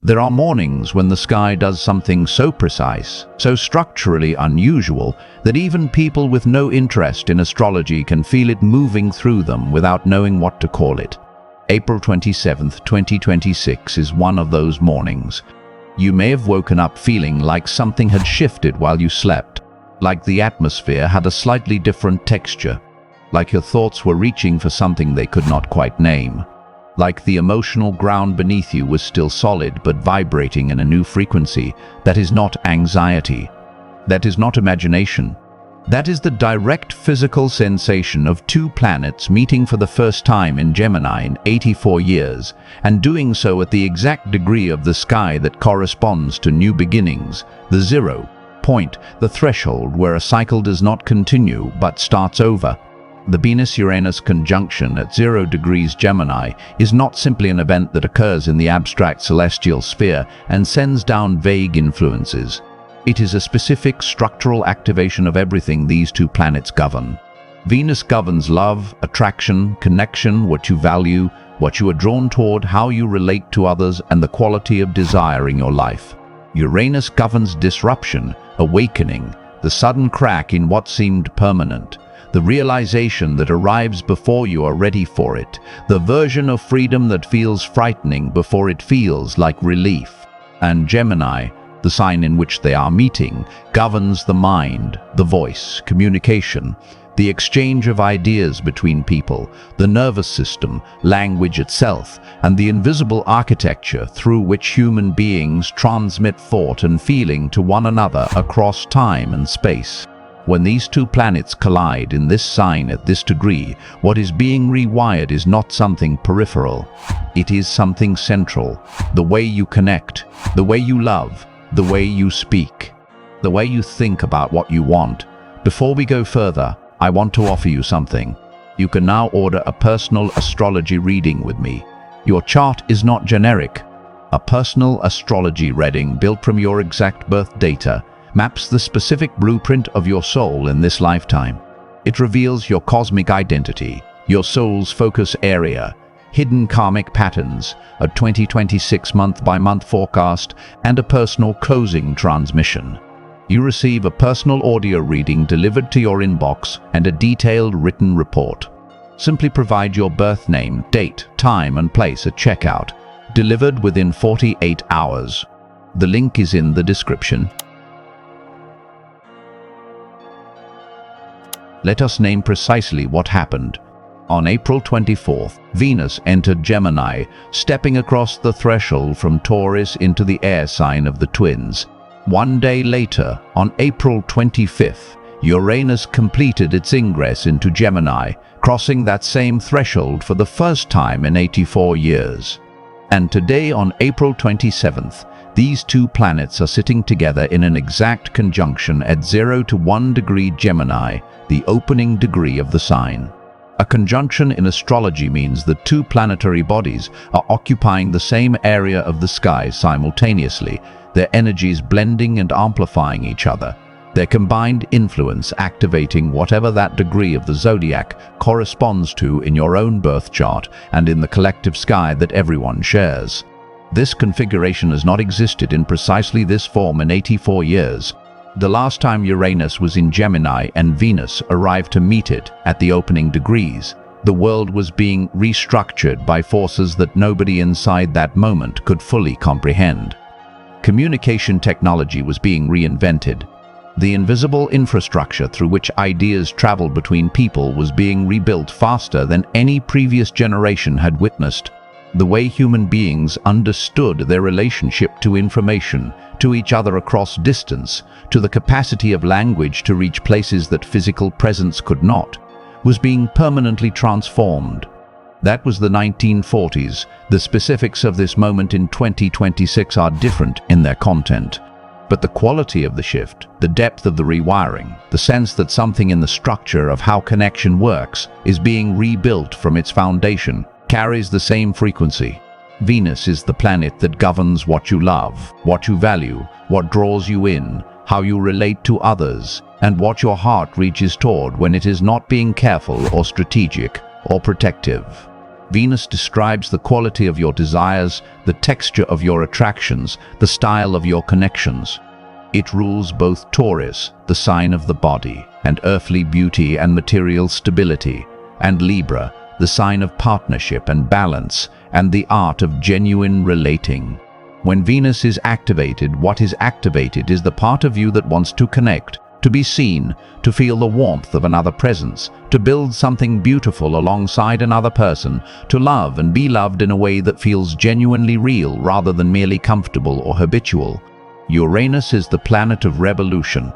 There are mornings when the sky does something so precise, so structurally unusual, that even people with no interest in astrology can feel it moving through them without knowing what to call it. April 27th, 2026 is one of those mornings. You may have woken up feeling like something had shifted while you slept, like the atmosphere had a slightly different texture, like your thoughts were reaching for something they could not quite name. Like the emotional ground beneath you was still solid but vibrating in a new frequency. That is not anxiety. That is not imagination. That is the direct physical sensation of two planets meeting for the first time in Gemini in 84 years, and doing so at the exact degree of the sky that corresponds to new beginnings, the 0 point, the threshold where a cycle does not continue but starts over. The Venus-Uranus conjunction at 0 degrees Gemini is not simply an event that occurs in the abstract celestial sphere and sends down vague influences. It is a specific structural activation of everything these two planets govern. Venus governs love, attraction, connection, what you value, what you are drawn toward, how you relate to others, and the quality of desire in your life. Uranus governs disruption, awakening, the sudden crack in what seemed permanent. The realization that arrives before you are ready for it, the version of freedom that feels frightening before it feels like relief. And Gemini, the sign in which they are meeting, governs the mind, the voice, communication, the exchange of ideas between people, the nervous system, language itself, and the invisible architecture through which human beings transmit thought and feeling to one another across time and space. When these two planets collide in this sign at this degree, what is being rewired is not something peripheral. It is something central. The way you connect, the way you love, the way you speak, the way you think about what you want. Before we go further, I want to offer you something. You can now order a personal astrology reading with me. Your chart is not generic. A personal astrology reading built from your exact birth data maps the specific blueprint of your soul in this lifetime. It reveals your cosmic identity, your soul's focus area, hidden karmic patterns, a 2026 month-by-month forecast, and a personal closing transmission. You receive a personal audio reading delivered to your inbox and a detailed written report. Simply provide your birth name, date, time, and place at checkout, delivered within 48 hours. The link is in the description. Let us name precisely what happened. On April 24th, Venus entered Gemini, stepping across the threshold from Taurus into the air sign of the twins. One day later, on April 25th, Uranus completed its ingress into Gemini, crossing that same threshold for the first time in 84 years. And today, on April 27th, these two planets are sitting together in an exact conjunction at 0 to 1 degree Gemini, the opening degree of the sign. A conjunction in astrology means that two planetary bodies are occupying the same area of the sky simultaneously, their energies blending and amplifying each other, their combined influence activating whatever that degree of the zodiac corresponds to in your own birth chart and in the collective sky that everyone shares. This configuration has not existed in precisely this form in 84 years. The last time Uranus was in Gemini and Venus arrived to meet it at the opening degrees, the world was being restructured by forces that nobody inside that moment could fully comprehend. Communication technology was being reinvented. The invisible infrastructure through which ideas traveled between people was being rebuilt faster than any previous generation had witnessed. The way human beings understood their relationship to information, to each other across distance, to the capacity of language to reach places that physical presence could not, was being permanently transformed. That was the 1940s. The specifics of this moment in 2026 are different in their content. But the quality of the shift, the depth of the rewiring, the sense that something in the structure of how connection works is being rebuilt from its foundation, carries the same frequency. Venus is the planet that governs what you love, what you value, what draws you in, how you relate to others, and what your heart reaches toward when it is not being careful or strategic or protective. Venus describes the quality of your desires, the texture of your attractions, the style of your connections. It rules both Taurus, the sign of the body, and earthly beauty and material stability, and Libra, the sign of partnership and balance, and the art of genuine relating. When Venus is activated, what is activated is the part of you that wants to connect, to be seen, to feel the warmth of another presence, to build something beautiful alongside another person, to love and be loved in a way that feels genuinely real rather than merely comfortable or habitual. Uranus is the planet of revolution.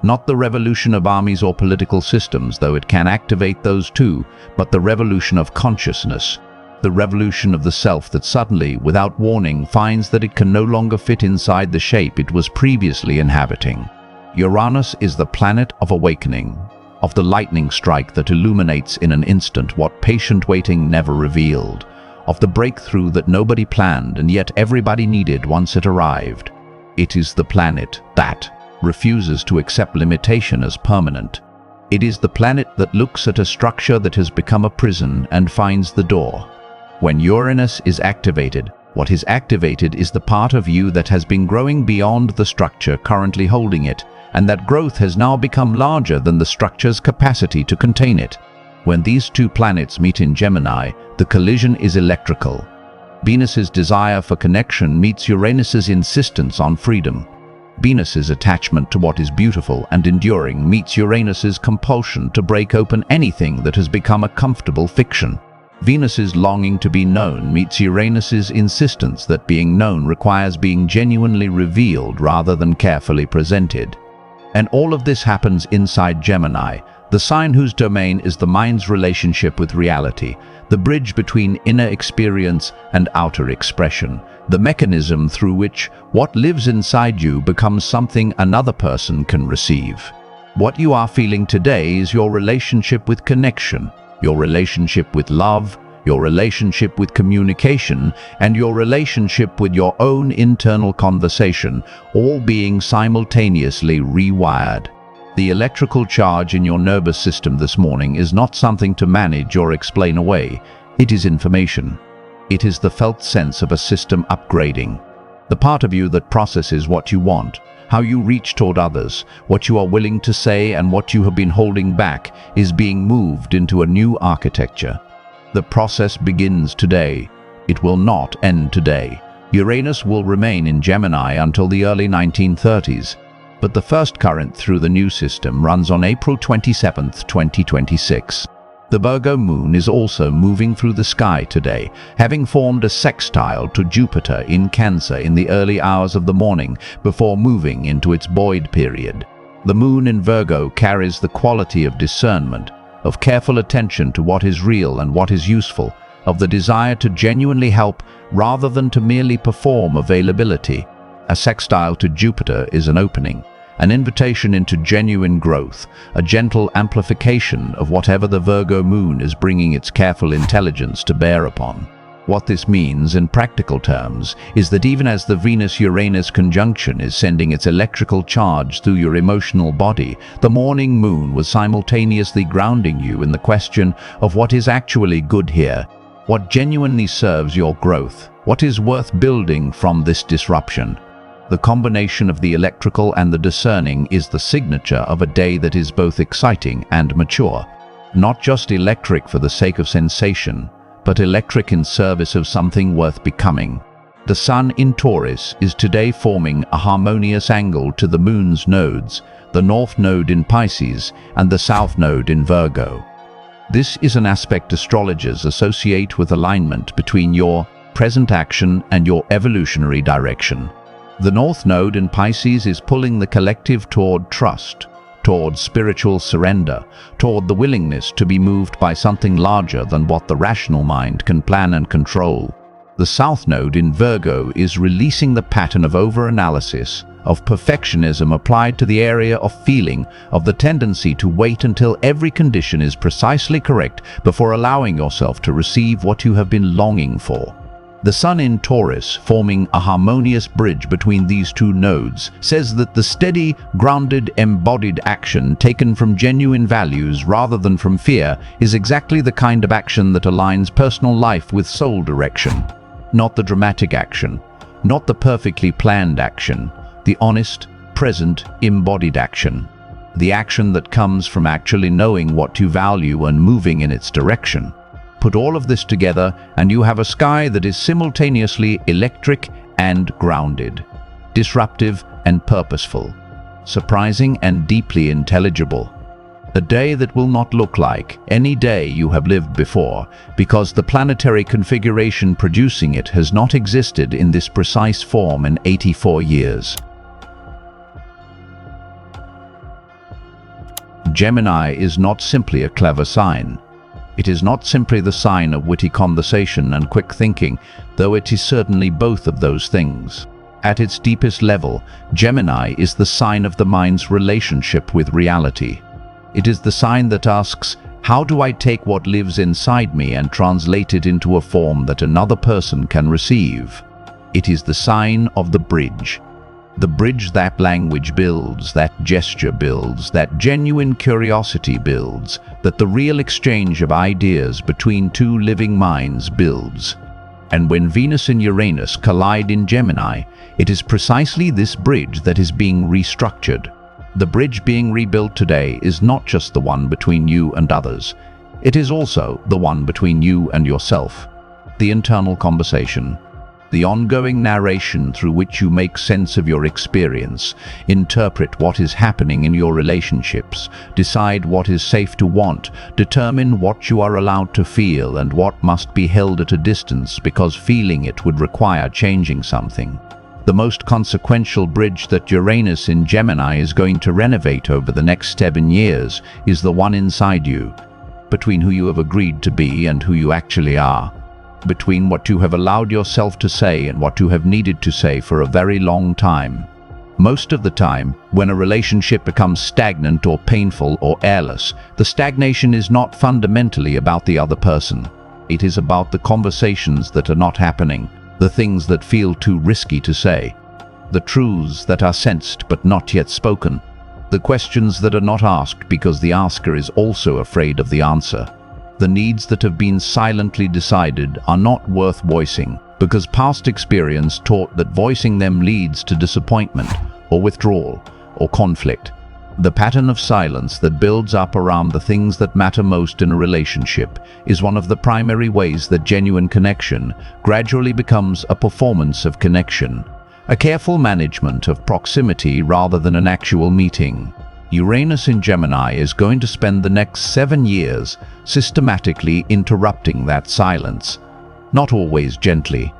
Not the revolution of armies or political systems, though it can activate those too, but the revolution of consciousness. The revolution of the self that suddenly, without warning, finds that it can no longer fit inside the shape it was previously inhabiting. Uranus is the planet of awakening, of the lightning strike that illuminates in an instant what patient waiting never revealed, of the breakthrough that nobody planned and yet everybody needed once it arrived. It is the planet that refuses to accept limitation as permanent. It is the planet that looks at a structure that has become a prison and finds the door. When Uranus is activated, what is activated is the part of you that has been growing beyond the structure currently holding it, and that growth has now become larger than the structure's capacity to contain it. When these two planets meet in Gemini, the collision is electrical. Venus's desire for connection meets Uranus's insistence on freedom. Venus's attachment to what is beautiful and enduring meets Uranus's compulsion to break open anything that has become a comfortable fiction. Venus's longing to be known meets Uranus's insistence that being known requires being genuinely revealed rather than carefully presented. And all of this happens inside Gemini, the sign whose domain is the mind's relationship with reality, the bridge between inner experience and outer expression, the mechanism through which what lives inside you becomes something another person can receive. What you are feeling today is your relationship with connection, your relationship with love, your relationship with communication, and your relationship with your own internal conversation, all being simultaneously rewired. The electrical charge in your nervous system this morning is not something to manage or explain away. It is information. It is the felt sense of a system upgrading. The part of you that processes what you want, how you reach toward others, what you are willing to say and what you have been holding back is being moved into a new architecture. The process begins today. It will not end today. Uranus will remain in Gemini until the early 1930s. But the first current through the new system runs on April 27, 2026. The Virgo moon is also moving through the sky today, having formed a sextile to Jupiter in Cancer in the early hours of the morning before moving into its void period. The moon in Virgo carries the quality of discernment, of careful attention to what is real and what is useful, of the desire to genuinely help rather than to merely perform availability. A sextile to Jupiter is an opening, an invitation into genuine growth, a gentle amplification of whatever the Virgo moon is bringing its careful intelligence to bear upon. What this means in practical terms is that even as the Venus-Uranus conjunction is sending its electrical charge through your emotional body, the morning moon was simultaneously grounding you in the question of what is actually good here, what genuinely serves your growth, what is worth building from this disruption. The combination of the electrical and the discerning is the signature of a day that is both exciting and mature. Not just electric for the sake of sensation, but electric in service of something worth becoming. The Sun in Taurus is today forming a harmonious angle to the Moon's nodes, the North Node in Pisces and the South Node in Virgo. This is an aspect astrologers associate with alignment between your present action and your evolutionary direction. The North Node in Pisces is pulling the collective toward trust, toward spiritual surrender, toward the willingness to be moved by something larger than what the rational mind can plan and control. The South Node in Virgo is releasing the pattern of over-analysis, of perfectionism applied to the area of feeling, of the tendency to wait until every condition is precisely correct before allowing yourself to receive what you have been longing for. The Sun in Taurus, forming a harmonious bridge between these two nodes, says that the steady, grounded, embodied action taken from genuine values rather than from fear is exactly the kind of action that aligns personal life with soul direction. Not the dramatic action, not the perfectly planned action, the honest, present, embodied action. The action that comes from actually knowing what you value and moving in its direction. Put all of this together and you have a sky that is simultaneously electric and grounded, disruptive and purposeful, surprising and deeply intelligible. A day that will not look like any day you have lived before, because the planetary configuration producing it has not existed in this precise form in 84 years. Gemini is not simply a clever sign. It is not simply the sign of witty conversation and quick thinking, though it is certainly both of those things. At its deepest level, Gemini is the sign of the mind's relationship with reality. It is the sign that asks, how do I take what lives inside me and translate it into a form that another person can receive? It is the sign of the bridge. The bridge that language builds, that gesture builds, that genuine curiosity builds, that the real exchange of ideas between two living minds builds. And when Venus and Uranus collide in Gemini, it is precisely this bridge that is being restructured. The bridge being rebuilt today is not just the one between you and others. It is also the one between you and yourself. The internal conversation, the ongoing narration through which you make sense of your experience, interpret what is happening in your relationships, decide what is safe to want, determine what you are allowed to feel and what must be held at a distance because feeling it would require changing something. The most consequential bridge that Uranus in Gemini is going to renovate over the next 7 years is the one inside you, between who you have agreed to be and who you actually are. Between what you have allowed yourself to say and what you have needed to say for a very long time. Most of the time, when a relationship becomes stagnant or painful or airless, the stagnation is not fundamentally about the other person. It is about the conversations that are not happening, the things that feel too risky to say, the truths that are sensed but not yet spoken, the questions that are not asked because the asker is also afraid of the answer. The needs that have been silently decided are not worth voicing because past experience taught that voicing them leads to disappointment or withdrawal or conflict. The pattern of silence that builds up around the things that matter most in a relationship is one of the primary ways that genuine connection gradually becomes a performance of connection, a careful management of proximity rather than an actual meeting. Uranus in Gemini is going to spend the next 7 years systematically interrupting that silence, not always gently,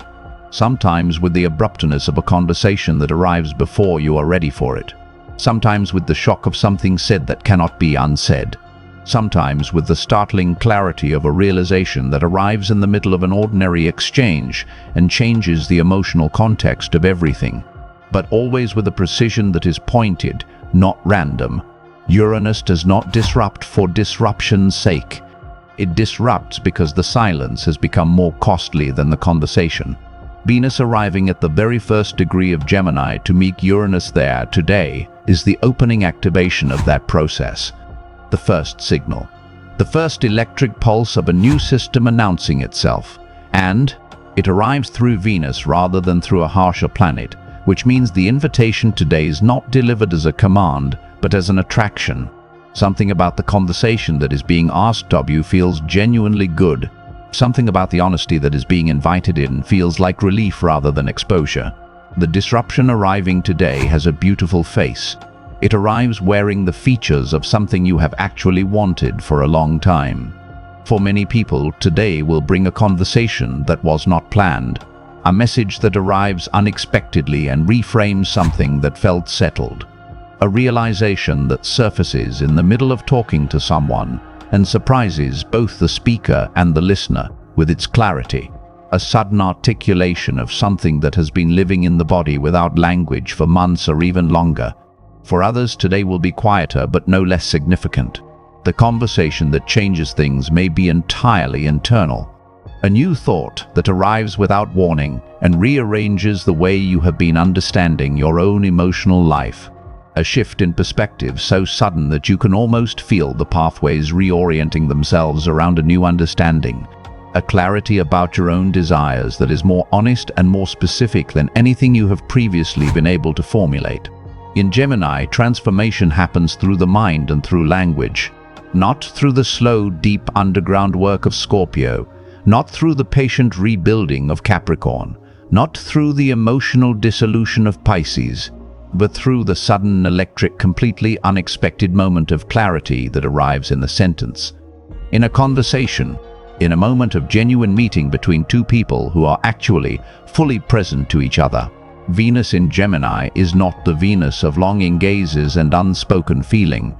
sometimes with the abruptness of a conversation that arrives before you are ready for it, sometimes with the shock of something said that cannot be unsaid, sometimes with the startling clarity of a realization that arrives in the middle of an ordinary exchange and changes the emotional context of everything, but always with a precision that is pointed, not random. Uranus does not disrupt for disruption's sake. It disrupts because the silence has become more costly than the conversation. Venus arriving at the very first degree of Gemini to meet Uranus there today is the opening activation of that process. The first signal. The first electric pulse of a new system announcing itself. And it arrives through Venus rather than through a harsher planet, which means the invitation today is not delivered as a command, but as an attraction. Something about the conversation that is being asked of you feels genuinely good. Something about the honesty that is being invited in feels like relief rather than exposure. The disruption arriving today has a beautiful face. It arrives wearing the features of something you have actually wanted for a long time. For many people, today will bring a conversation that was not planned. A message that arrives unexpectedly and reframes something that felt settled. A realization that surfaces in the middle of talking to someone and surprises both the speaker and the listener with its clarity. A sudden articulation of something that has been living in the body without language for months or even longer. For others, today will be quieter but no less significant. The conversation that changes things may be entirely internal. A new thought that arrives without warning and rearranges the way you have been understanding your own emotional life. A shift in perspective so sudden that you can almost feel the pathways reorienting themselves around a new understanding. A clarity about your own desires that is more honest and more specific than anything you have previously been able to formulate. In Gemini, transformation happens through the mind and through language, not through the slow, deep underground work of Scorpio, not through the patient rebuilding of Capricorn, not through the emotional dissolution of Pisces, but through the sudden, electric, completely unexpected moment of clarity that arrives in the sentence. In a conversation, in a moment of genuine meeting between two people who are actually fully present to each other. Venus in Gemini is not the Venus of longing gazes and unspoken feeling.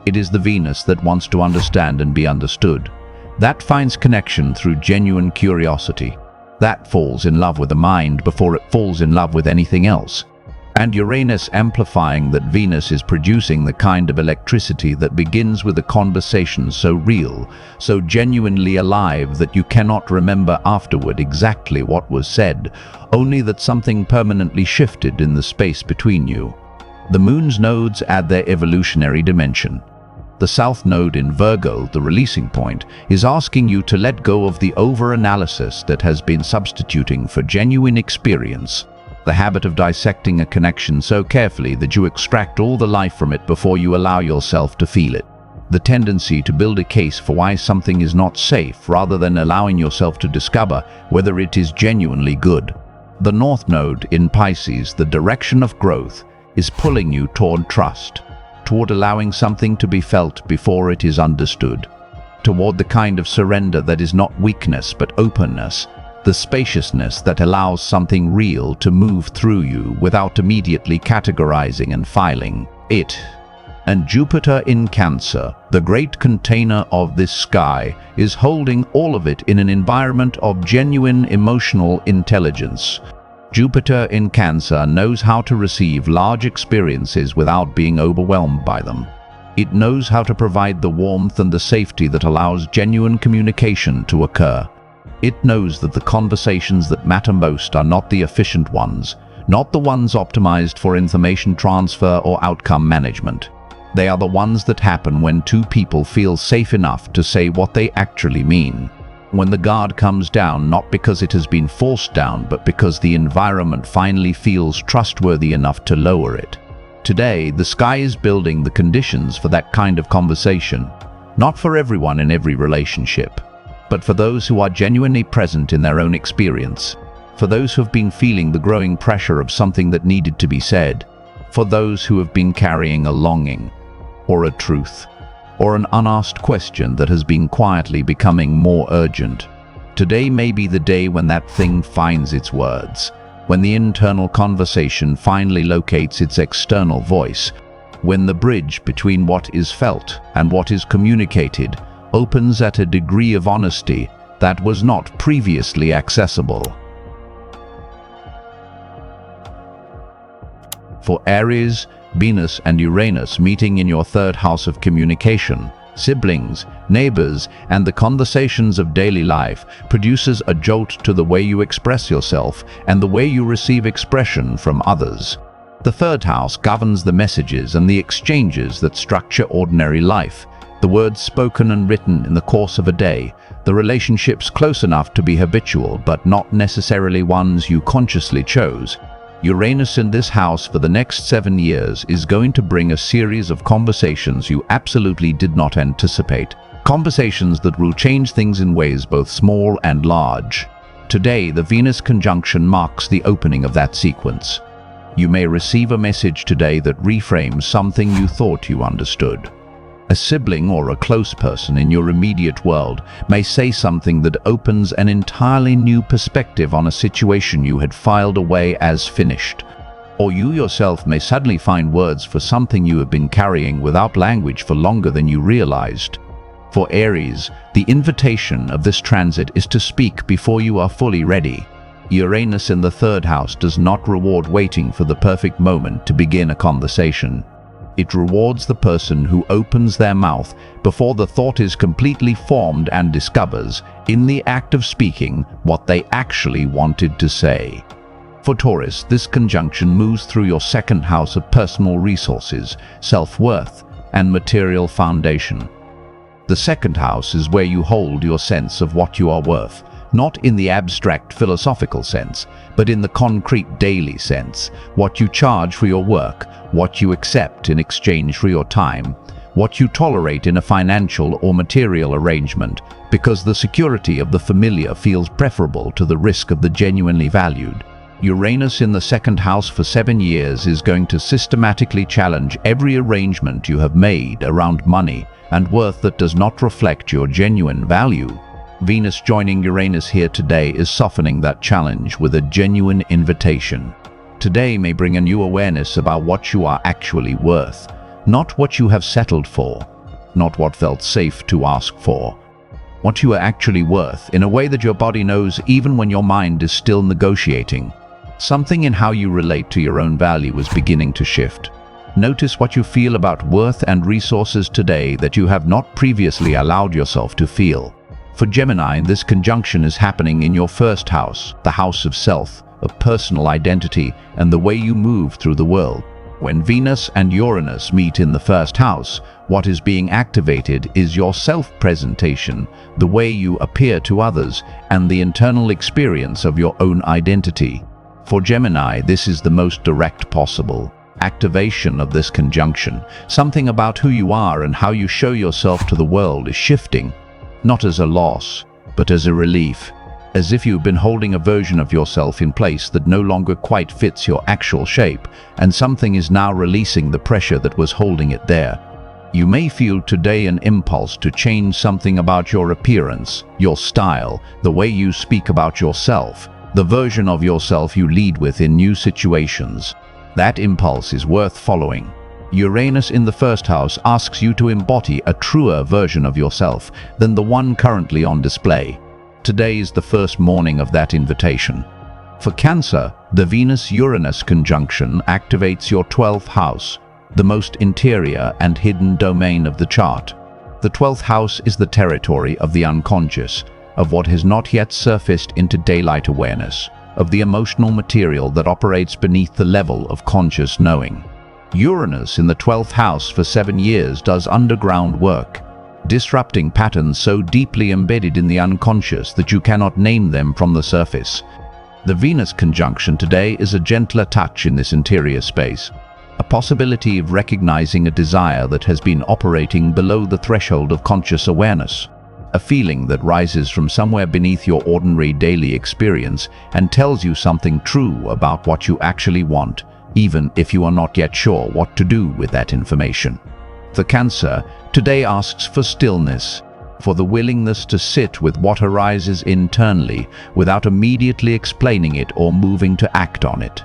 It is the Venus that wants to understand and be understood. That finds connection through genuine curiosity. That falls in love with the mind before it falls in love with anything else. And Uranus amplifying that Venus is producing the kind of electricity that begins with a conversation so real, so genuinely alive that you cannot remember afterward exactly what was said, only that something permanently shifted in the space between you. The moon's nodes add their evolutionary dimension. The south node in Virgo, the releasing point, is asking you to let go of the over-analysis that has been substituting for genuine experience. The habit of dissecting a connection so carefully that you extract all the life from it before you allow yourself to feel it. The tendency to build a case for why something is not safe rather than allowing yourself to discover whether it is genuinely good. The north node in Pisces, the direction of growth, is pulling you toward trust, toward allowing something to be felt before it is understood, toward the kind of surrender that is not weakness but openness, the spaciousness that allows something real to move through you without immediately categorizing and filing it. And Jupiter in Cancer, the great container of this sky, is holding all of it in an environment of genuine emotional intelligence. Jupiter in Cancer knows how to receive large experiences without being overwhelmed by them. It knows how to provide the warmth and the safety that allows genuine communication to occur. It knows that the conversations that matter most are not the efficient ones, not the ones optimized for information transfer or outcome management. They are the ones that happen when two people feel safe enough to say what they actually mean. When the guard comes down not because it has been forced down, but because the environment finally feels trustworthy enough to lower it. Today, the sky is building the conditions for that kind of conversation, not for everyone in every relationship, but for those who are genuinely present in their own experience, for those who have been feeling the growing pressure of something that needed to be said, for those who have been carrying a longing, or a truth, or an unasked question that has been quietly becoming more urgent. Today may be the day when that thing finds its words, when the internal conversation finally locates its external voice, when the bridge between what is felt and what is communicated opens at a degree of honesty that was not previously accessible. For Aries, Venus and Uranus meeting in your third house of communication, siblings, neighbors, and the conversations of daily life produces a jolt to the way you express yourself and the way you receive expression from others. The third house governs the messages and the exchanges that structure ordinary life, the words spoken and written in the course of a day, the relationships close enough to be habitual but not necessarily ones you consciously chose. Uranus in this house for the next 7 years is going to bring a series of conversations you absolutely did not anticipate. Conversations that will change things in ways both small and large. Today, the Venus conjunction marks the opening of that sequence. You may receive a message today that reframes something you thought you understood. A sibling or a close person in your immediate world may say something that opens an entirely new perspective on a situation you had filed away as finished. Or you yourself may suddenly find words for something you have been carrying without language for longer than you realized. For Aries, the invitation of this transit is to speak before you are fully ready. Uranus in the third house does not reward waiting for the perfect moment to begin a conversation. It rewards the person who opens their mouth before the thought is completely formed and discovers, in the act of speaking, what they actually wanted to say. For Taurus, this conjunction moves through your second house of personal resources, self-worth, and material foundation. The second house is where you hold your sense of what you are worth, not in the abstract philosophical sense, but in the concrete daily sense, what you charge for your work, what you accept in exchange for your time, what you tolerate in a financial or material arrangement, because the security of the familiar feels preferable to the risk of the genuinely valued. Uranus in the second house for 7 years is going to systematically challenge every arrangement you have made around money and worth that does not reflect your genuine value. Venus joining Uranus here today is softening that challenge with a genuine invitation. Today may bring a new awareness about what you are actually worth, not what you have settled for, not what felt safe to ask for. What you are actually worth in a way that your body knows even when your mind is still negotiating. Something in how you relate to your own value is beginning to shift. Notice what you feel about worth and resources today that you have not previously allowed yourself to feel. For Gemini, this conjunction is happening in your first house, the house of self, of personal identity, and the way you move through the world. When Venus and Uranus meet in the first house, what is being activated is your self-presentation, the way you appear to others, and the internal experience of your own identity. For Gemini, this is the most direct possible activation of this conjunction. Something about who you are and how you show yourself to the world is shifting. Not as a loss, but as a relief, as if you've been holding a version of yourself in place that no longer quite fits your actual shape, and something is now releasing the pressure that was holding it there. You may feel today an impulse to change something about your appearance, your style, the way you speak about yourself, the version of yourself you lead with in new situations. That impulse is worth following. Uranus in the first house asks you to embody a truer version of yourself than the one currently on display. Today is the first morning of that invitation. For Cancer, the Venus-Uranus conjunction activates your 12th house, the most interior and hidden domain of the chart. The 12th house is the territory of the unconscious, of what has not yet surfaced into daylight awareness, of the emotional material that operates beneath the level of conscious knowing. Uranus in the 12th house for 7 years does underground work, disrupting patterns so deeply embedded in the unconscious that you cannot name them from the surface. The Venus conjunction today is a gentler touch in this interior space, a possibility of recognizing a desire that has been operating below the threshold of conscious awareness, a feeling that rises from somewhere beneath your ordinary daily experience and tells you something true about what you actually want, even if you are not yet sure what to do with that information. The Cancer today asks for stillness, for the willingness to sit with what arises internally without immediately explaining it or moving to act on it.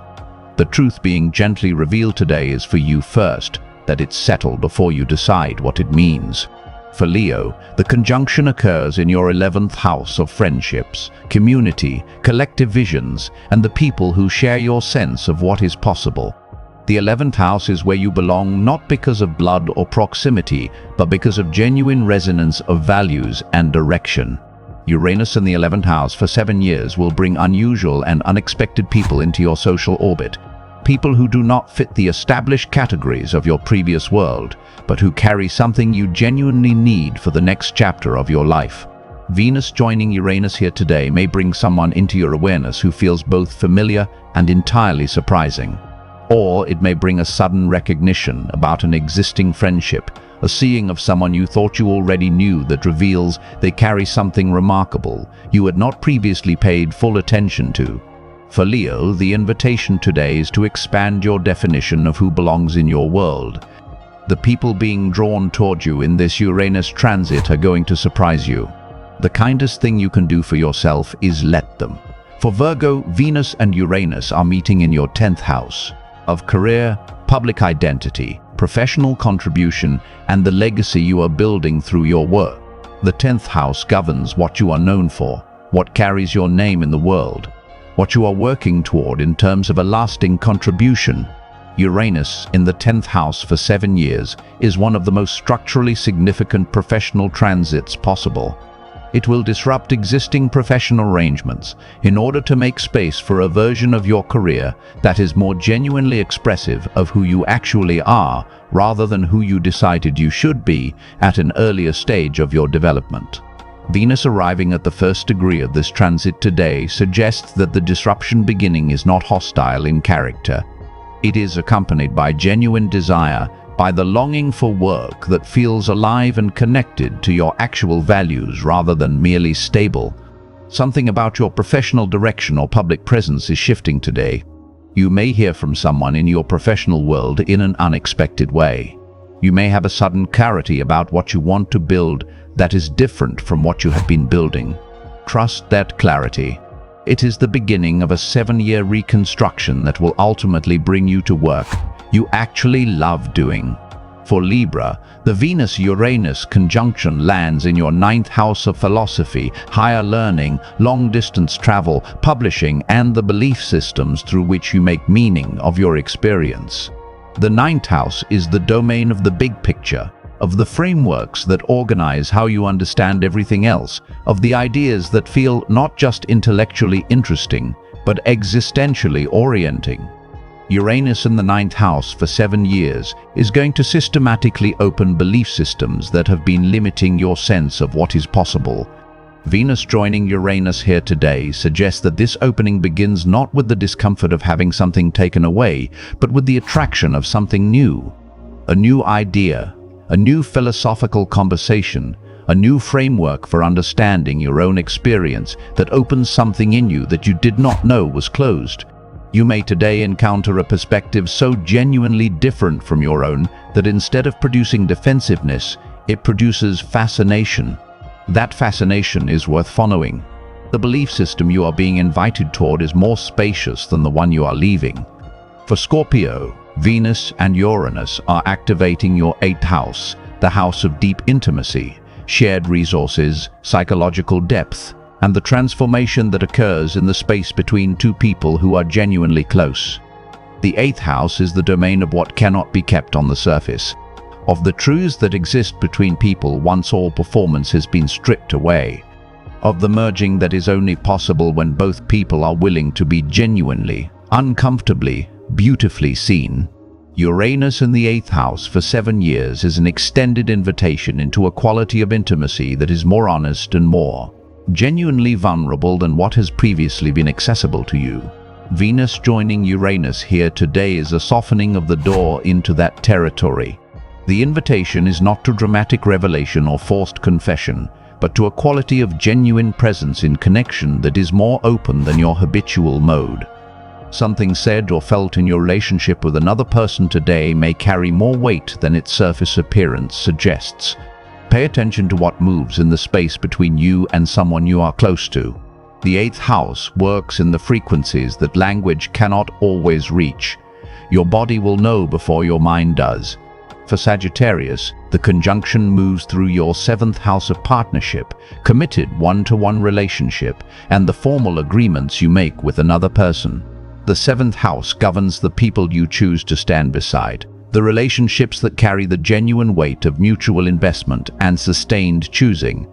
The truth being gently revealed today is for you first, that it's settled before you decide what it means. For Leo, the conjunction occurs in your 11th house of friendships, community, collective visions, and the people who share your sense of what is possible. The 11th house is where you belong not because of blood or proximity, but because of genuine resonance of values and direction. Uranus in the 11th house for 7 years will bring unusual and unexpected people into your social orbit. People who do not fit the established categories of your previous world, but who carry something you genuinely need for the next chapter of your life. Venus joining Uranus here today may bring someone into your awareness who feels both familiar and entirely surprising. Or it may bring a sudden recognition about an existing friendship, a seeing of someone you thought you already knew that reveals they carry something remarkable you had not previously paid full attention to. For Leo, the invitation today is to expand your definition of who belongs in your world. The people being drawn toward you in this Uranus transit are going to surprise you. The kindest thing you can do for yourself is let them. For Virgo, Venus and Uranus are meeting in your 10th house of career, public identity, professional contribution, and the legacy you are building through your work. The 10th house governs what you are known for, what carries your name in the world, what you are working toward in terms of a lasting contribution. Uranus in the 10th house for 7 years is one of the most structurally significant professional transits possible. It will disrupt existing professional arrangements in order to make space for a version of your career that is more genuinely expressive of who you actually are rather than who you decided you should be at an earlier stage of your development. Venus arriving at the first degree of this transit today suggests that the disruption beginning is not hostile in character. It is accompanied by genuine desire, by the longing for work that feels alive and connected to your actual values rather than merely stable. Something about your professional direction or public presence is shifting today. You may hear from someone in your professional world in an unexpected way. You may have a sudden clarity about what you want to build that is different from what you have been building. Trust that clarity. It is the beginning of a 7-year reconstruction that will ultimately bring you to work you actually love doing. For Libra, the Venus-Uranus conjunction lands in your 9th house of philosophy, higher learning, long-distance travel, publishing, and the belief systems through which you make meaning of your experience. The 9th house is the domain of the big picture, of the frameworks that organize how you understand everything else, of the ideas that feel not just intellectually interesting, but existentially orienting. Uranus in the 9th house for 7 years is going to systematically open belief systems that have been limiting your sense of what is possible. Venus joining Uranus here today suggests that this opening begins not with the discomfort of having something taken away, but with the attraction of something new. A new idea, a new philosophical conversation, a new framework for understanding your own experience that opens something in you that you did not know was closed. You may today encounter a perspective so genuinely different from your own that instead of producing defensiveness, it produces fascination. That fascination is worth following. The belief system you are being invited toward is more spacious than the one you are leaving. For Scorpio, Venus and Uranus are activating your 8th house, the house of deep intimacy, shared resources, psychological depth, and the transformation that occurs in the space between two people who are genuinely close. The 8th house is the domain of what cannot be kept on the surface, of the truths that exist between people once all performance has been stripped away, of the merging that is only possible when both people are willing to be genuinely, uncomfortably, beautifully seen. Uranus in the 8th house for 7 years is an extended invitation into a quality of intimacy that is more honest and more genuinely vulnerable than what has previously been accessible to you. Venus joining Uranus here today is a softening of the door into that territory. The invitation is not to dramatic revelation or forced confession, but to a quality of genuine presence in connection that is more open than your habitual mode. Something said or felt in your relationship with another person today may carry more weight than its surface appearance suggests. Pay attention to what moves in the space between you and someone you are close to. The 8th house works in the frequencies that language cannot always reach. Your body will know before your mind does. For Sagittarius, the conjunction moves through your 7th house of partnership, committed one-to-one relationship, and the formal agreements you make with another person. The 7th house governs the people you choose to stand beside, the relationships that carry the genuine weight of mutual investment and sustained choosing.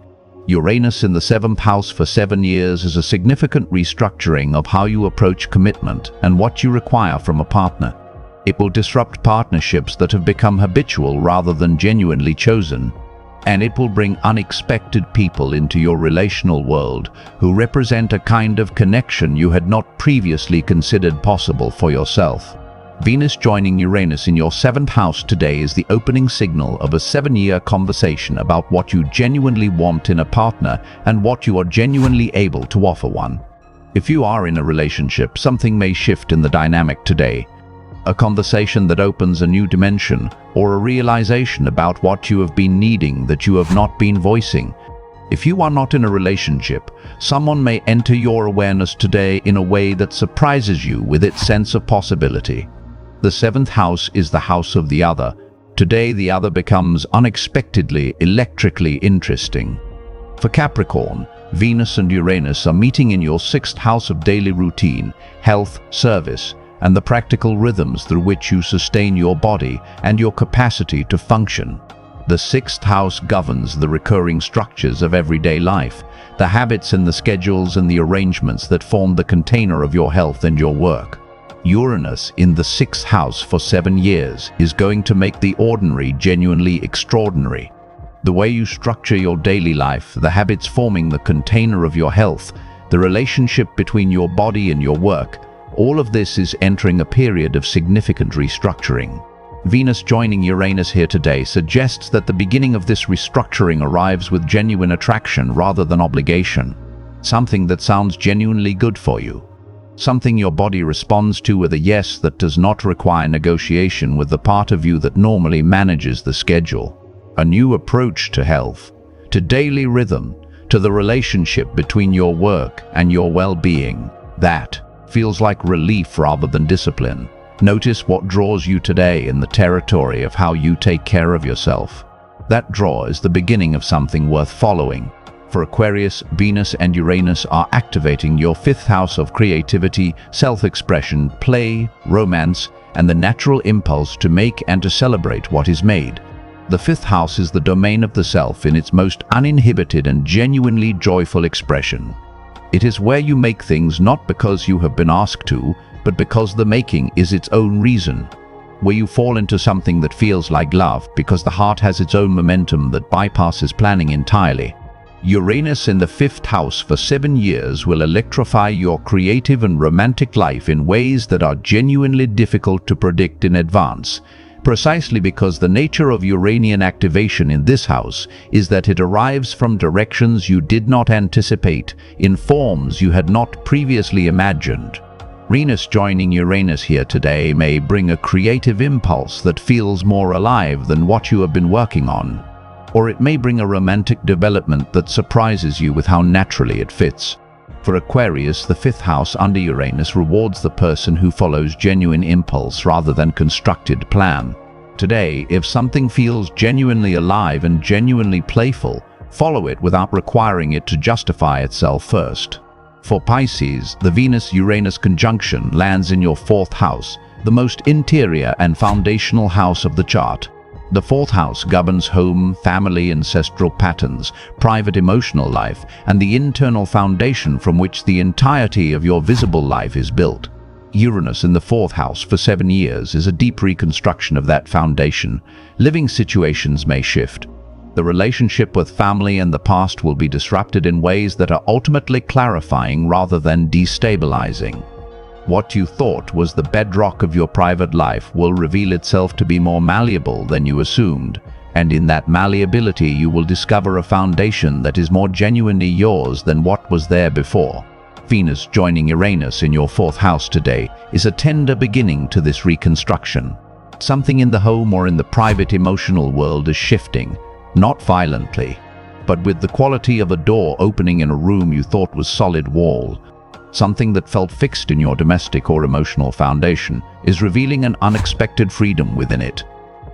Uranus in the 7th house for 7 years is a significant restructuring of how you approach commitment and what you require from a partner. It will disrupt partnerships that have become habitual rather than genuinely chosen. And it will bring unexpected people into your relational world who represent a kind of connection you had not previously considered possible for yourself. Venus joining Uranus in your 7th house today is the opening signal of a 7-year conversation about what you genuinely want in a partner and what you are genuinely able to offer one. If you are in a relationship, something may shift in the dynamic today. A conversation that opens a new dimension, or a realization about what you have been needing that you have not been voicing. If you are not in a relationship, someone may enter your awareness today in a way that surprises you with its sense of possibility. The 7th house is the house of the other. Today the other becomes unexpectedly, electrically interesting. For Capricorn, Venus and Uranus are meeting in your 6th house of daily routine, health, service, and the practical rhythms through which you sustain your body and your capacity to function. The sixth house governs the recurring structures of everyday life, the habits and the schedules and the arrangements that form the container of your health and your work. Uranus in the sixth house for 7 years is going to make the ordinary genuinely extraordinary. The way you structure your daily life, the habits forming the container of your health, the relationship between your body and your work, all of this is entering a period of significant restructuring. Venus joining Uranus here today suggests that the beginning of this restructuring arrives with genuine attraction rather than obligation. Something that sounds genuinely good for you. Something your body responds to with a yes that does not require negotiation with the part of you that normally manages the schedule. A new approach to health, to daily rhythm, to the relationship between your work and your well-being. That feels like relief rather than discipline. Notice what draws you today in the territory of how you take care of yourself. That draw is the beginning of something worth following. For Aquarius, Venus and Uranus are activating your fifth house of creativity, self-expression, play, romance, and the natural impulse to make and to celebrate what is made. The fifth house is the domain of the self in its most uninhibited and genuinely joyful expression. It is where you make things not because you have been asked to, but because the making is its own reason. Where you fall into something that feels like love because the heart has its own momentum that bypasses planning entirely. Uranus in the fifth house for 7 years will electrify your creative and romantic life in ways that are genuinely difficult to predict in advance, precisely because the nature of Uranian activation in this house is that it arrives from directions you did not anticipate, in forms you had not previously imagined. Venus joining Uranus here today may bring a creative impulse that feels more alive than what you have been working on. Or it may bring a romantic development that surprises you with how naturally it fits. For Aquarius, the fifth house under Uranus rewards the person who follows genuine impulse rather than constructed plan. Today, if something feels genuinely alive and genuinely playful, follow it without requiring it to justify itself first. For Pisces, the Venus-Uranus conjunction lands in your fourth house, the most interior and foundational house of the chart. The fourth house governs home, family, ancestral patterns, private emotional life, and the internal foundation from which the entirety of your visible life is built. Uranus in the fourth house for 7 years is a deep reconstruction of that foundation. Living situations may shift. The relationship with family and the past will be disrupted in ways that are ultimately clarifying rather than destabilizing. What you thought was the bedrock of your private life will reveal itself to be more malleable than you assumed, and in that malleability you will discover a foundation that is more genuinely yours than what was there before. Venus joining Uranus in your fourth house today is a tender beginning to this reconstruction. Something in the home or in the private emotional world is shifting, not violently, but with the quality of a door opening in a room you thought was solid wall. Something that felt fixed in your domestic or emotional foundation is revealing an unexpected freedom within it.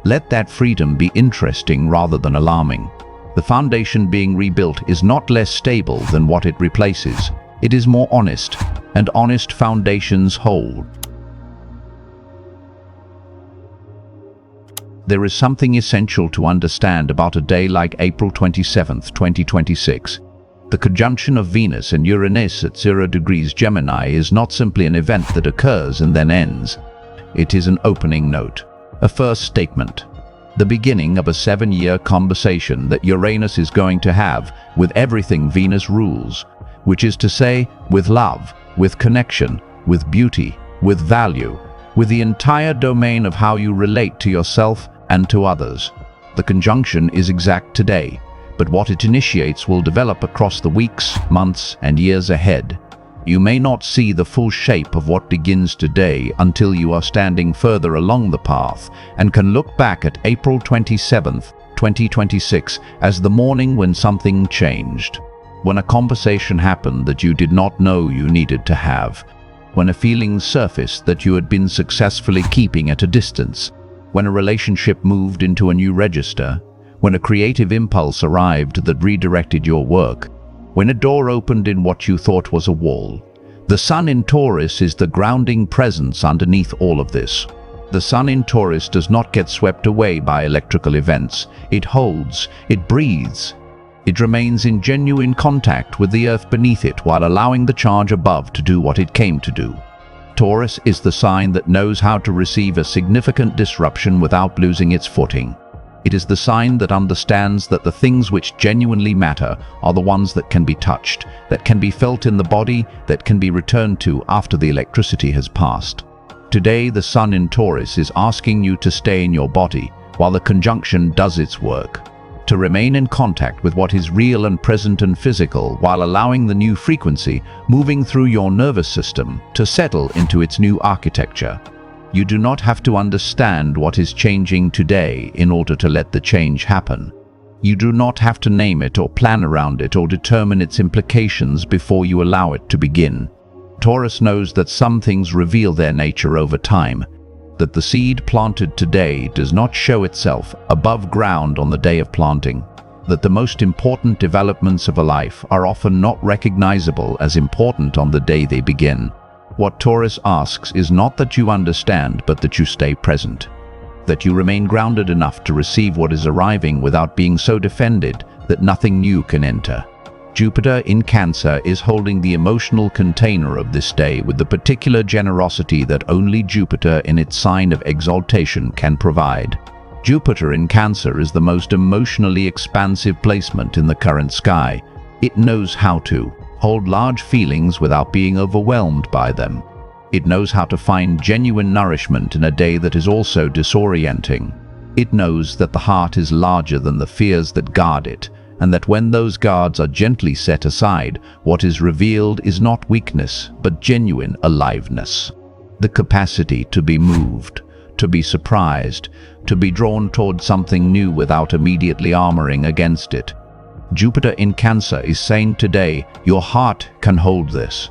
Let that freedom be interesting rather than alarming. The foundation being rebuilt is not less stable than what it replaces. It is more honest, and honest foundations hold. There is something essential to understand about a day like April 27, 2026. The conjunction of Venus and Uranus at 0 degrees Gemini is not simply an event that occurs and then ends. It is an opening note, a first statement, the beginning of a 7-year conversation that Uranus is going to have with everything Venus rules, which is to say, with love, with connection, with beauty, with value, with the entire domain of how you relate to yourself and to others. The conjunction is exact today, but what it initiates will develop across the weeks, months, and years ahead. You may not see the full shape of what begins today until you are standing further along the path and can look back at April 27, 2026 as the morning when something changed. When a conversation happened that you did not know you needed to have. When a feeling surfaced that you had been successfully keeping at a distance. When a relationship moved into a new register. When a creative impulse arrived that redirected your work. When a door opened in what you thought was a wall. The Sun in Taurus is the grounding presence underneath all of this. The Sun in Taurus does not get swept away by electrical events. It holds, it breathes. It remains in genuine contact with the earth beneath it while allowing the charge above to do what it came to do. Taurus is the sign that knows how to receive a significant disruption without losing its footing. It is the sign that understands that the things which genuinely matter are the ones that can be touched, that can be felt in the body, that can be returned to after the electricity has passed. Today, the Sun in Taurus is asking you to stay in your body while the conjunction does its work, to remain in contact with what is real and present and physical while allowing the new frequency moving through your nervous system to settle into its new architecture. You do not have to understand what is changing today in order to let the change happen. You do not have to name it or plan around it or determine its implications before you allow it to begin. Taurus knows that some things reveal their nature over time, that the seed planted today does not show itself above ground on the day of planting, that the most important developments of a life are often not recognizable as important on the day they begin. What Taurus asks is not that you understand, but that you stay present, that you remain grounded enough to receive what is arriving without being so defended that nothing new can enter. Jupiter in Cancer is holding the emotional container of this day with the particular generosity that only Jupiter in its sign of exaltation can provide. Jupiter in Cancer is the most emotionally expansive placement in the current sky. It knows how to hold large feelings without being overwhelmed by them. It knows how to find genuine nourishment in a day that is also disorienting. It knows that the heart is larger than the fears that guard it, and that when those guards are gently set aside, what is revealed is not weakness, but genuine aliveness. The capacity to be moved, to be surprised, to be drawn toward something new without immediately armoring against it. Jupiter in Cancer is saying today, your heart can hold this.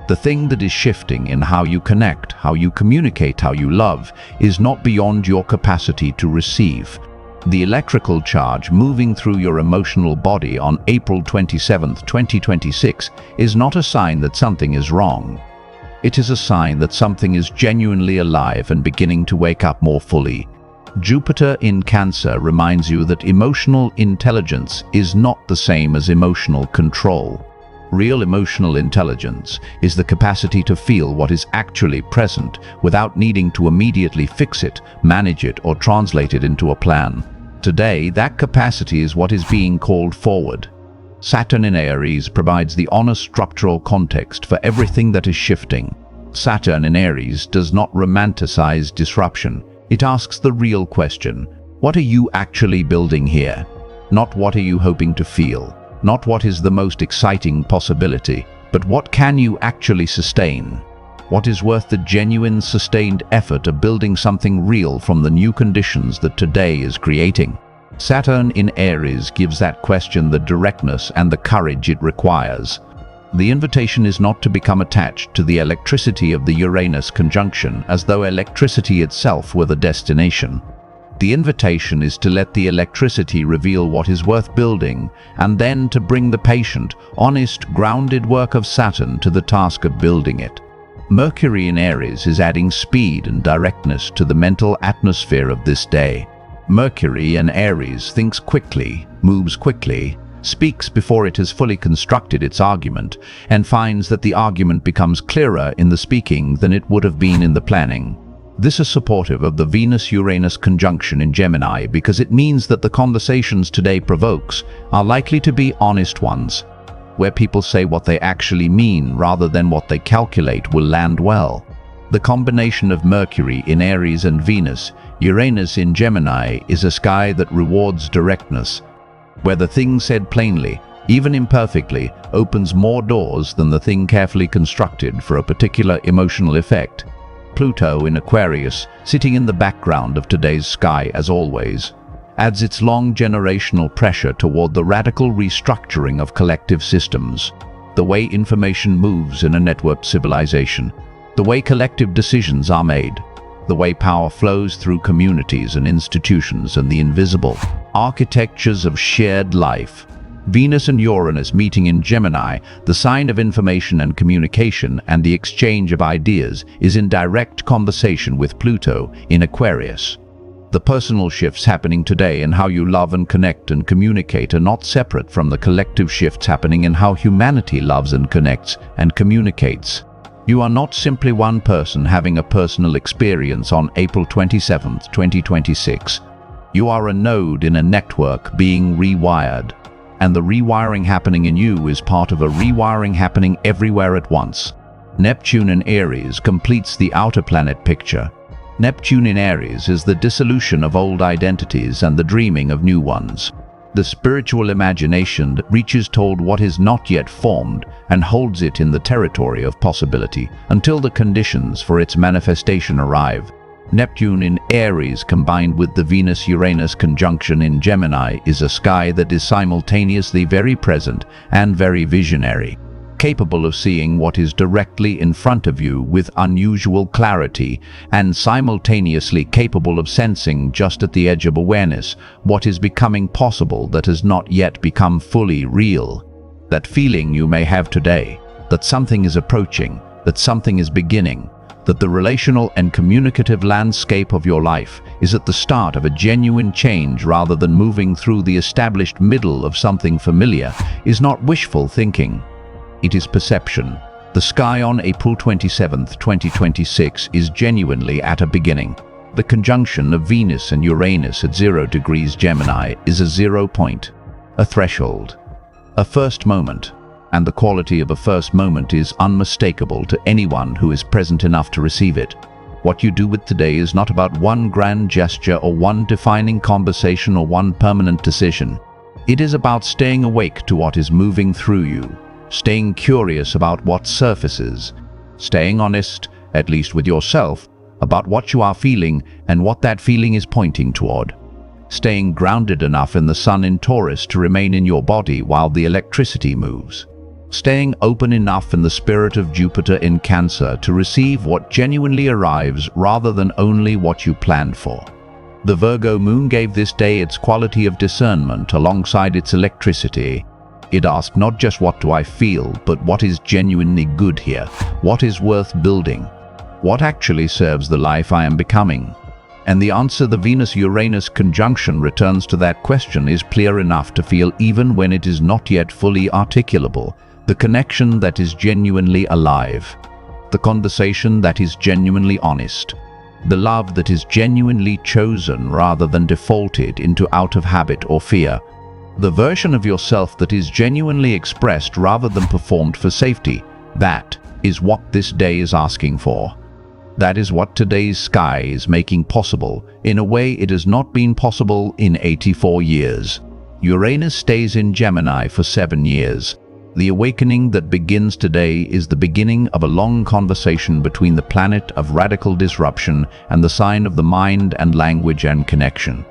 The thing that is shifting in how you connect, how you communicate, how you love, is not beyond your capacity to receive. The electrical charge moving through your emotional body on April 27, 2026 is not a sign that something is wrong. It is a sign that something is genuinely alive and beginning to wake up more fully. Jupiter in Cancer reminds you that emotional intelligence is not the same as emotional control. Real emotional intelligence is the capacity to feel what is actually present without needing to immediately fix it, manage it, or translate it into a plan. Today, that capacity is what is being called forward. Saturn in Aries provides the honest structural context for everything that is shifting. Saturn in Aries does not romanticize disruption. It asks the real question, what are you actually building here? Not what are you hoping to feel, not what is the most exciting possibility, but what can you actually sustain? What is worth the genuine, sustained effort of building something real from the new conditions that today is creating? Saturn in Aries gives that question the directness and the courage it requires. The invitation is not to become attached to the electricity of the Uranus conjunction as though electricity itself were the destination. The invitation is to let the electricity reveal what is worth building, and then to bring the patient, honest, grounded work of Saturn to the task of building it. Mercury in Aries is adding speed and directness to the mental atmosphere of this day. Mercury in Aries thinks quickly, moves quickly, speaks before it has fully constructed its argument, and finds that the argument becomes clearer in the speaking than it would have been in the planning. This is supportive of the Venus-Uranus conjunction in Gemini because it means that the conversations today provokes are likely to be honest ones, where people say what they actually mean rather than what they calculate will land well. The combination of Mercury in Aries and Venus, Uranus in Gemini, is a sky that rewards directness, where the thing said plainly, even imperfectly, opens more doors than the thing carefully constructed for a particular emotional effect. Pluto in Aquarius, sitting in the background of today's sky as always, adds its long generational pressure toward the radical restructuring of collective systems, the way information moves in a networked civilization, the way collective decisions are made, the way power flows through communities and institutions, and the invisible architectures of shared life. Venus and Uranus meeting in Gemini, the sign of information and communication and the exchange of ideas, is in direct conversation with Pluto in Aquarius. The personal shifts happening today in how you love and connect and communicate are not separate from the collective shifts happening in how humanity loves and connects and communicates. You are not simply one person having a personal experience on April 27, 2026. You are a node in a network being rewired. And the rewiring happening in you is part of a rewiring happening everywhere at once. Neptune in Aries completes the outer planet picture. Neptune in Aries is the dissolution of old identities and the dreaming of new ones. The spiritual imagination that reaches toward what is not yet formed and holds it in the territory of possibility until the conditions for its manifestation arrive. Neptune in Aries combined with the Venus-Uranus conjunction in Gemini is a sky that is simultaneously very present and very visionary, capable of seeing what is directly in front of you with unusual clarity and simultaneously capable of sensing just at the edge of awareness what is becoming possible that has not yet become fully real. That feeling you may have today, that something is approaching, that something is beginning, that the relational and communicative landscape of your life is at the start of a genuine change rather than moving through the established middle of something familiar, is not wishful thinking. It is perception. The sky on April 27, 2026 is genuinely at a beginning. The conjunction of Venus and Uranus at 0 degrees Gemini is a 0 point, a threshold, a first moment. And the quality of a first moment is unmistakable to anyone who is present enough to receive it. What you do with today is not about one grand gesture or one defining conversation or one permanent decision. It is about staying awake to what is moving through you, staying curious about what surfaces, staying honest, at least with yourself, about what you are feeling and what that feeling is pointing toward. Staying grounded enough in the sun in Taurus to remain in your body while the electricity moves. Staying open enough in the spirit of Jupiter in Cancer to receive what genuinely arrives rather than only what you planned for. The Virgo moon gave this day its quality of discernment alongside its electricity. It asked not just what do I feel, but what is genuinely good here, what is worth building, what actually serves the life I am becoming. And the answer the Venus-Uranus conjunction returns to that question is clear enough to feel even when it is not yet fully articulable. The connection that is genuinely alive, the conversation that is genuinely honest, the love that is genuinely chosen rather than defaulted into out of habit or fear, the version of yourself that is genuinely expressed rather than performed for safety. That is what this day is asking for. That is what today's sky is making possible in a way it has not been possible in 84 years. Uranus stays in Gemini for 7 years. The awakening that begins today is the beginning of a long conversation between the planet of radical disruption and the sign of the mind and language and connection.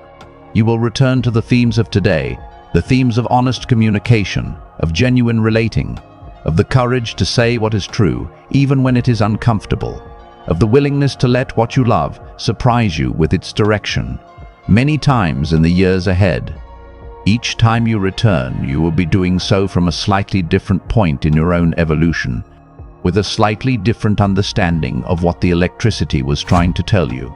You will return to the themes of today, the themes of honest communication, of genuine relating, of the courage to say what is true, even when it is uncomfortable, of the willingness to let what you love surprise you with its direction, many times in the years ahead. Each time you return, you will be doing so from a slightly different point in your own evolution, with a slightly different understanding of what the electricity was trying to tell you,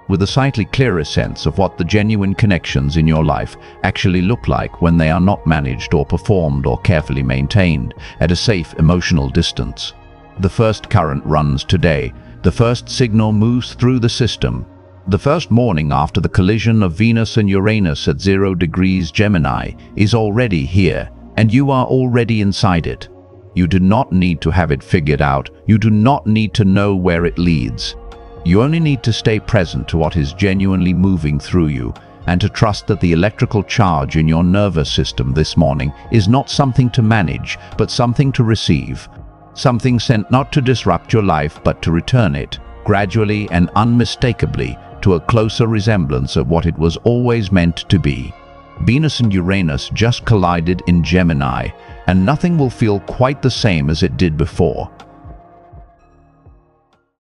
with a slightly clearer sense of what the genuine connections in your life actually look like when they are not managed or performed or carefully maintained at a safe emotional distance. The first current runs today. The first signal moves through the system. The first morning after the collision of Venus and Uranus at 0 degrees Gemini is already here, and you are already inside it. You do not need to have it figured out. You do not need to know where it leads. You only need to stay present to what is genuinely moving through you, and to trust that the electrical charge in your nervous system this morning is not something to manage, but something to receive. Something sent not to disrupt your life, but to return it, gradually and unmistakably, to a closer resemblance of what it was always meant to be. Venus and Uranus just collided in Gemini, and nothing will feel quite the same as it did before.